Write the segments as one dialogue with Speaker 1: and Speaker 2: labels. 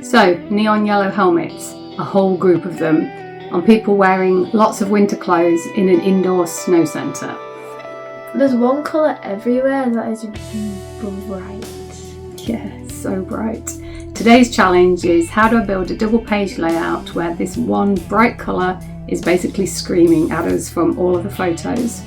Speaker 1: So, neon yellow helmets, a whole group of them, on people wearing lots of winter clothes in an indoor snow centre.
Speaker 2: There's one colour everywhere that is bright.
Speaker 1: Yeah, so bright. Today's challenge is how do I build a double page layout where this one bright colour is basically screaming at us from all of the photos.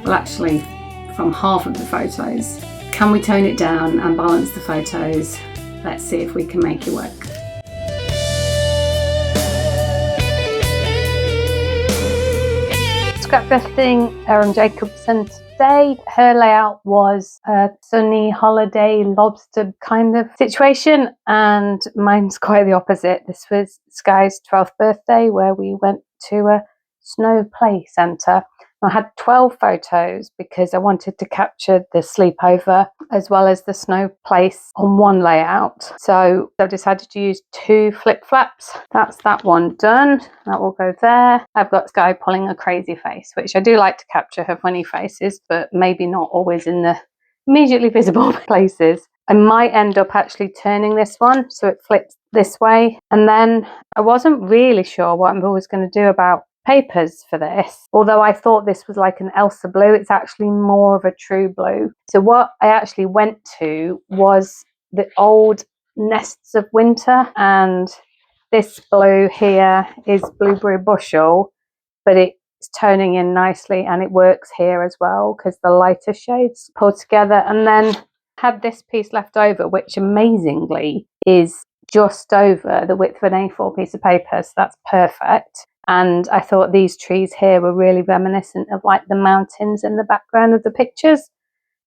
Speaker 1: Well, actually, from half of the photos. Can we tone it down and balance the photos? Let's see if we can make it work. Scrapbooking Erin Jacobson today. Her layout was a sunny holiday lobster kind of situation, and mine's quite the opposite. This was Skye's 12th birthday where we went to a snow play centre. I had 12 photos because I wanted to capture the sleepover as well as the snow place on one layout. So I decided to use 2 flip flaps. That's that one done. That will go there. I've got Skye pulling a crazy face, which I do like to capture her funny faces, but maybe not always in the immediately visible places. I might end up actually turning this one so it flips this way. And then I wasn't really sure what I was going to do about papers for this, although I thought this was like an Elsa blue. It's actually more of a true blue. So what I actually went to was the old Nests of Winter, and this blue here is Blueberry Bushel, but it's toning in nicely and it works here as well because the lighter shades pulled together. And then had this piece left over, which amazingly is just over the width of an A4 piece of paper, so that's perfect. And I thought these trees here were really reminiscent of like the mountains in the background of the pictures,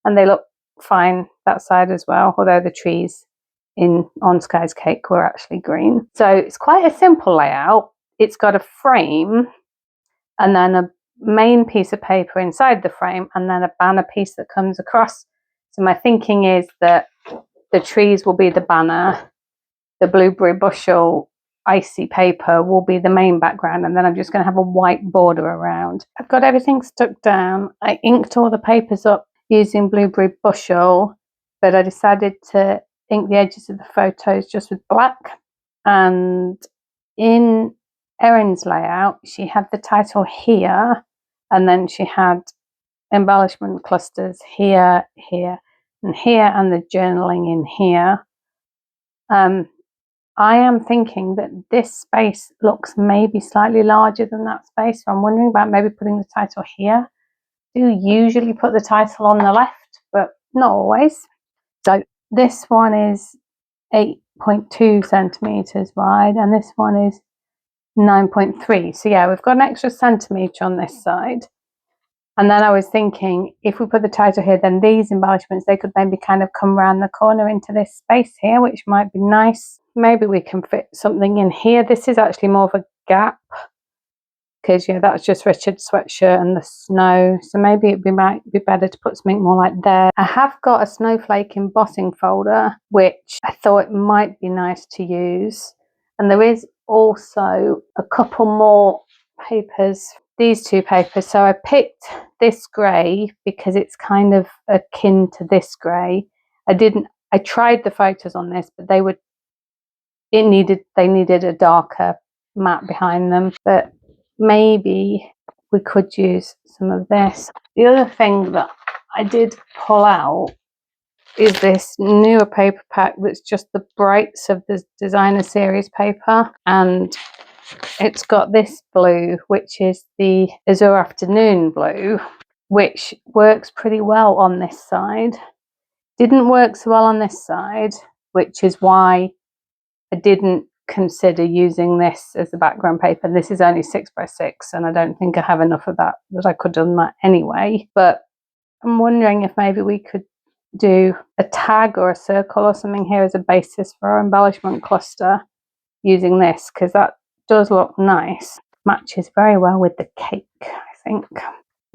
Speaker 1: and they look fine that side as well, although the trees on Skye's cake were actually green. So it's quite a simple layout. It's got a frame and then a main piece of paper inside the frame and then a banner piece that comes across. So my thinking is that the trees will be the banner, the Blueberry Bushel icy paper will be the main background, and then I'm just going to have a white border around. I've got everything stuck down. I inked all the papers up using Blueberry Bushel, but I decided to ink the edges of the photos just with black. And in Erin's layout, she had the title here, and then she had embellishment clusters here, here, and here, and the journaling in here. I am thinking that this space looks maybe slightly larger than that space, so I'm wondering about maybe putting the title here. I do usually put the title on the left, but not always. So this one is 8.2 centimetres wide and this one is 9.3. So yeah, we've got an extra centimetre on this side. And then I was thinking, if we put the title here, then these embellishments, they could maybe kind of come around the corner into this space here, which might be nice. Maybe we can fit something in here. This is actually more of a gap because, yeah, that's just Richard's sweatshirt and the snow. So maybe it might be better to put something more like there. I have got a snowflake embossing folder, which I thought it might be nice to use. And there is also a couple more papers, these 2 papers. So I picked this grey because it's kind of akin to this grey. I tried the photos on this, but they needed a darker matte behind them, but maybe we could use some of this. The other thing that I did pull out is this newer paper pack that's just the brights of the designer series paper, and it's got this blue, which is the Azure Afternoon blue, which works pretty well on this side. Didn't work so well on this side, which is why I didn't consider using this as the background paper. This is only 6x6 and I don't think I have enough of that I could have done that anyway. But I'm wondering if maybe we could do a tag or a circle or something here as a basis for our embellishment cluster using this, because that does look nice. Matches very well with the cake, I think.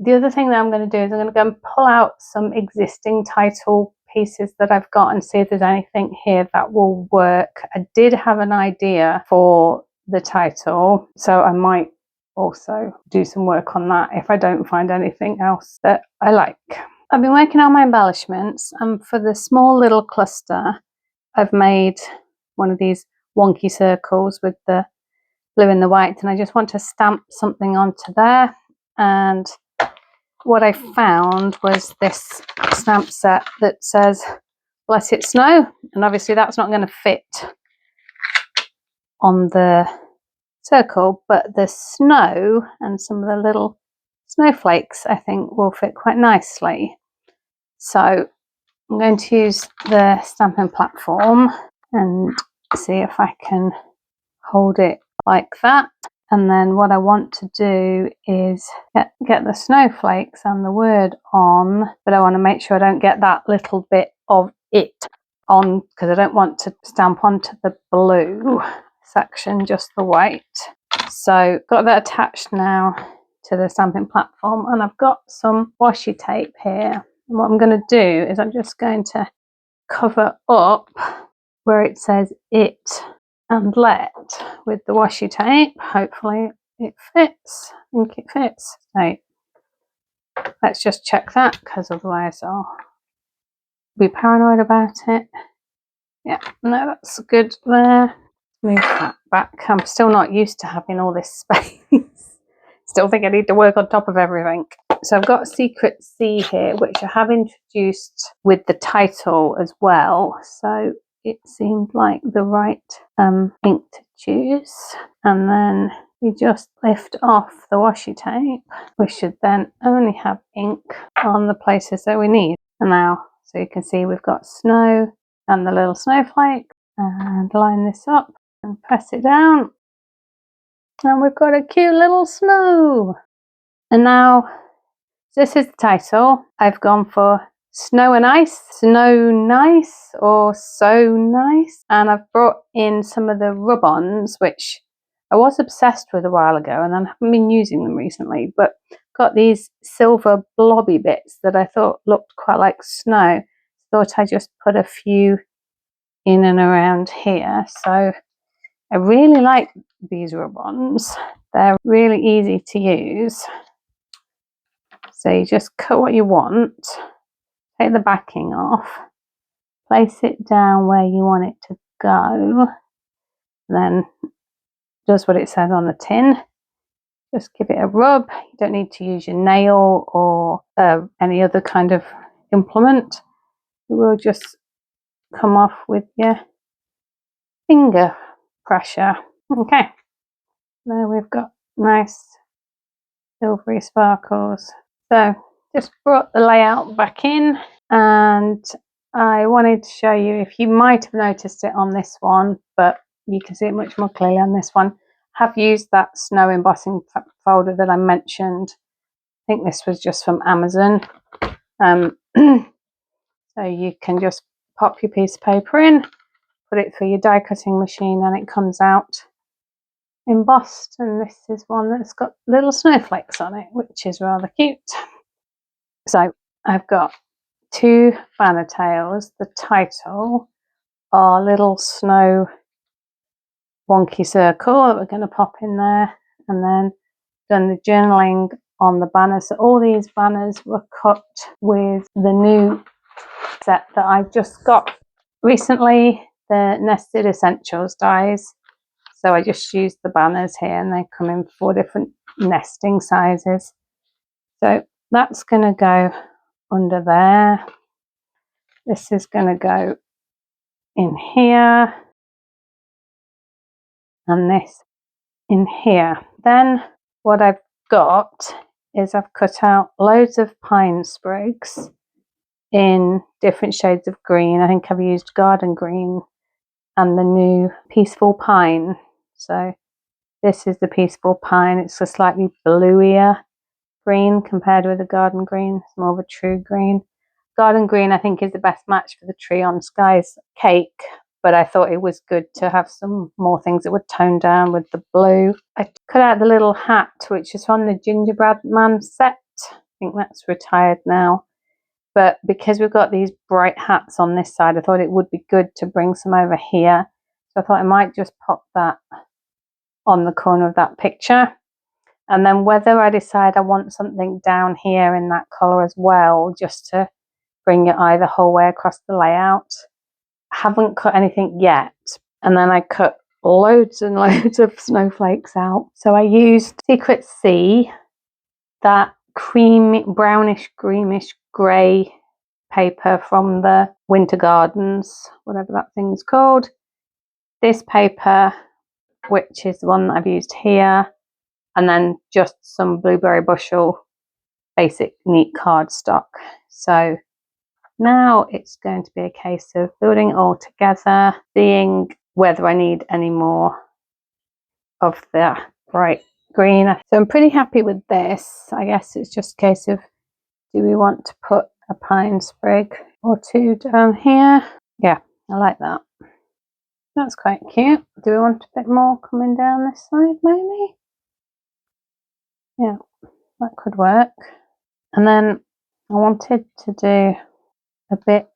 Speaker 1: The other thing that I'm going to do is I'm going to go and pull out some existing title pieces that I've got and see if there's anything here that will work. I did have an idea for the title, so I might also do some work on that if I don't find anything else that I like. I've been working on my embellishments, and for the small little cluster I've made one of these wonky circles with the blue and the white, and I just want to stamp something onto there. And what I found was this stamp set that says "Let It Snow," and obviously that's not going to fit on the circle, but the snow and some of the little snowflakes I think will fit quite nicely. So I'm going to use the stamping platform and see if I can hold it like that. And then what I want to do is get the snowflakes and the word on, but I want to make sure I don't get that little bit of it on, because I don't want to stamp onto the blue section, just the white. So got that attached now to the stamping platform, and I've got some washi tape here. And what I'm going to do is I'm just going to cover up where it says "it" and "let" with the washi tape. Hopefully it fits. I think it fits. So let's just check that, because otherwise I'll be paranoid about it. Yeah, no, that's good there. Move that back. I'm still not used to having all this space. Still think I need to work on top of everything. So I've got Secret C here, which I have introduced with the title as well. So it seemed like the right ink to choose. And then we just lift off the washi tape. We should then only have ink on the places that we need. And now, so you can see we've got snow and the little snowflake. And line this up and press it down. And we've got a cute little snow. And now, this is the title. I've gone for Snow and Ice, Snow Nice, or So Nice. And I've brought in some of the rub-ons, which I was obsessed with a while ago, and I haven't been using them recently, but got these silver blobby bits that I thought looked quite like snow. Thought I'd just put a few in and around here. So I really like these rub-ons. They're really easy to use. So you just cut what you want, take the backing off, place it down where you want it to go, then does what it says on the tin. Just give it a rub. You don't need to use your nail or any other kind of implement. It will just come off with your finger pressure. Okay, there we've got nice silvery sparkles. So just brought the layout back in, and I wanted to show you, if you might have noticed it on this one, but you can see it much more clearly on this one, I have used that snow embossing folder that I mentioned. I think this was just from Amazon. So you can just pop your piece of paper in, put it through your die cutting machine, and it comes out embossed. And this is one that's got little snowflakes on it, which is rather cute. So I've got two banner tails. The title are little snow wonky circle that we're going to pop in there, and then done the journaling on the banner. So all these banners were cut with the new set that I just got recently, the Nested Essentials dies. So I just used the banners here, and they come in 4 different nesting sizes. So that's going to go under there. This is going to go in here, and this in here. Then what I've got is I've cut out loads of pine sprigs in different shades of green. I think I've used garden green and the new Peaceful Pine. So this is the Peaceful Pine. It's a slightly bluier green compared with the garden green. It's more of a true green. Garden green, I think, is the best match for the tree on Skye's cake, but I thought it was good to have some more things that would tone down with the blue. I cut out the little hat, which is from the Gingerbread Man set. I think that's retired now. But because we've got these bright hats on this side, I thought it would be good to bring some over here. So I thought I might just pop that on the corner of that picture. And then whether I decide I want something down here in that colour as well, just to bring it either whole way across the layout. I haven't cut anything yet. And then I cut loads and loads of snowflakes out. So I used Secret Sea, that creamy, brownish, greenish grey paper from the Winter Gardens, whatever that thing's called. This paper, which is the one that I've used here, and then just some Blueberry Bushel basic neat cardstock. So now it's going to be a case of building it all together, seeing whether I need any more of the bright green. So I'm pretty happy with this. I guess it's just a case of, do we want to put a pine sprig or two down here? Yeah, I like that. That's quite cute. Do we want a bit more coming down this side maybe? Yeah, that could work. And then I wanted to do a bit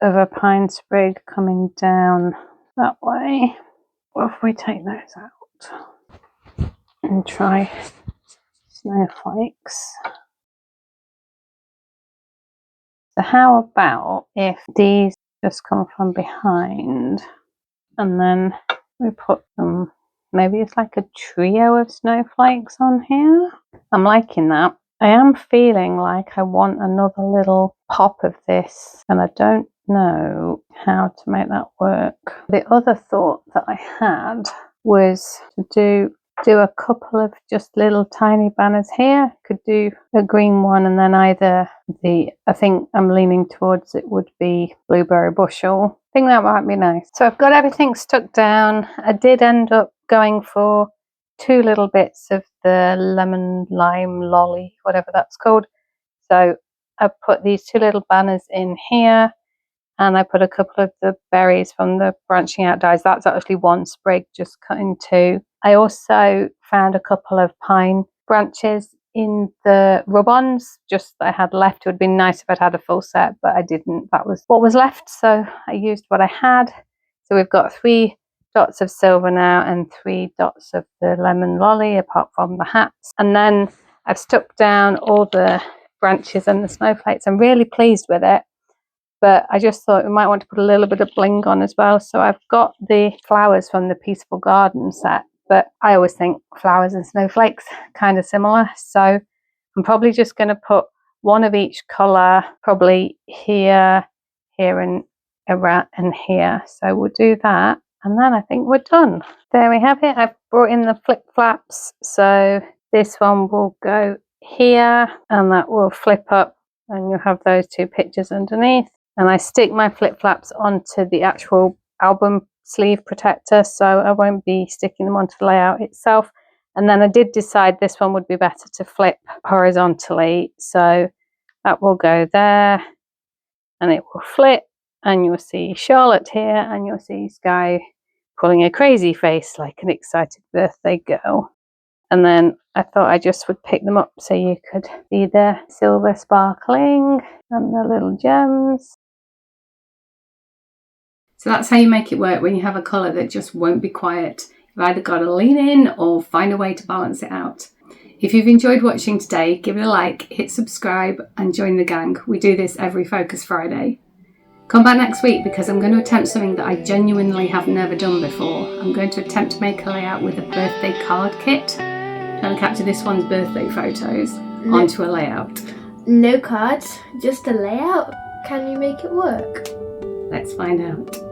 Speaker 1: of a pine sprig coming down that way. What if we take those out and try snowflakes? So how about if these just come from behind and then we put them, maybe it's like a trio of snowflakes on here. I'm liking that. I am feeling like I want another little pop of this, and I don't know how to make that work. The other thought that I had was to do a couple of just little tiny banners here. Could do a green one, and then either I think I'm leaning towards it would be Blueberry Bushel. I think that might be nice. So I've got everything stuck down. I did end up going for two little bits of the lemon lime lolly, whatever that's called. So I put these two little banners in here, and I put a couple of the berries from the branching out dies. That's actually one sprig just cut in two. I also found a couple of pine branches in the rub-ons just that I had left. It would be nice if I'd had a full set, but I didn't. That was what was left, so I used what I had. So we've got 3 dots of silver now and 3 dots of the lemon lolly apart from the hats. And then I've stuck down all the branches and the snowflakes. I'm really pleased with it, but I just thought we might want to put a little bit of bling on as well. So I've got the flowers from the Peaceful Garden set, but I always think flowers and snowflakes kind of similar. So I'm probably just going to put one of each colour, probably here, here and around and here. So we'll do that. And then I think we're done. There we have it. I've brought in the flip flaps. So this one will go here and that will flip up and you'll have those 2 pictures underneath. And I stick my flip flaps onto the actual album sleeve protector, so I won't be sticking them onto the layout itself. And then I did decide this one would be better to flip horizontally. So that will go there and it will flip. And you'll see Charlotte here and you'll see Skye pulling a crazy face like an excited birthday girl. And then I thought I just would pick them up so you could see the silver sparkling and the little gems. So that's how you make it work when you have a colour that just won't be quiet. You've either got to lean in or find a way to balance it out. If you've enjoyed watching today, give it a like, hit subscribe and join the gang. We do this every Focus Friday. Come back next week because I'm going to attempt something that I genuinely have never done before. I'm going to attempt to make a layout with a birthday card kit. Trying to capture this one's birthday photos onto a layout.
Speaker 2: No cards, just a layout. Can you make it work?
Speaker 1: Let's find out.